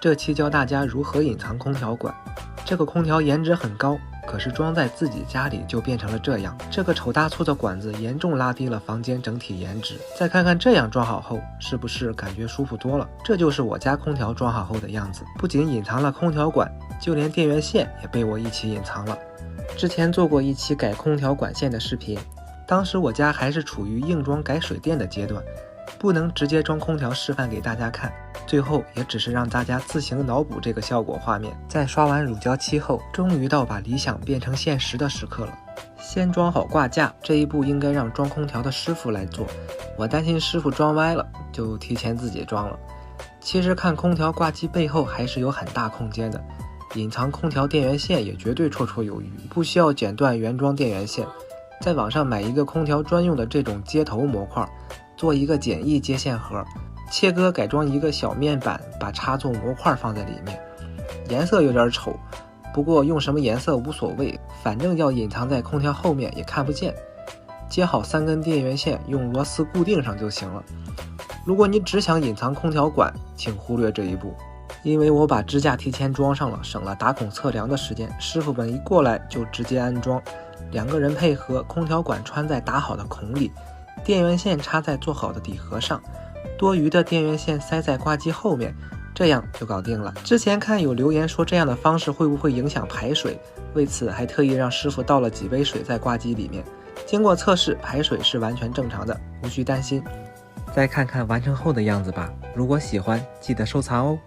这期教大家如何隐藏空调管。这个空调颜值很高，可是装在自己家里就变成了这样。这个丑大粗的管子严重拉低了房间整体颜值。再看看这样装好后，是不是感觉舒服多了？这就是我家空调装好后的样子。不仅隐藏了空调管，就连电源线也被我一起隐藏了。之前做过一期改空调管线的视频，当时我家还是处于硬装改水电的阶段，不能直接装空调示范给大家看，最后也只是让大家自行脑补这个效果画面。在刷完乳胶漆后，终于到把理想变成现实的时刻了。先装好挂架，这一步应该让装空调的师傅来做，我担心师傅装歪了，就提前自己装了。其实看空调挂机背后还是有很大空间的，隐藏空调电源线也绝对绰绰有余，不需要剪断原装电源线，在网上买一个空调专用的这种接头模块，做一个简易接线盒，切割改装一个小面板，把插座模块放在里面。颜色有点丑，不过用什么颜色无所谓，反正要隐藏在空调后面也看不见。接好3根电源线，用螺丝固定上就行了。如果你只想隐藏空调管，请忽略这一步，因为我把支架提前装上了，省了打孔测量的时间。师傅们一过来就直接安装，2个人配合，空调管穿在打好的孔里，电源线插在做好的底盒上，多余的电源线塞在挂机后面，这样就搞定了。之前看有留言说这样的方式会不会影响排水，为此还特意让师傅倒了几杯水在挂机里面，经过测试排水是完全正常的，无需担心。再看看完成后的样子吧，如果喜欢记得收藏哦。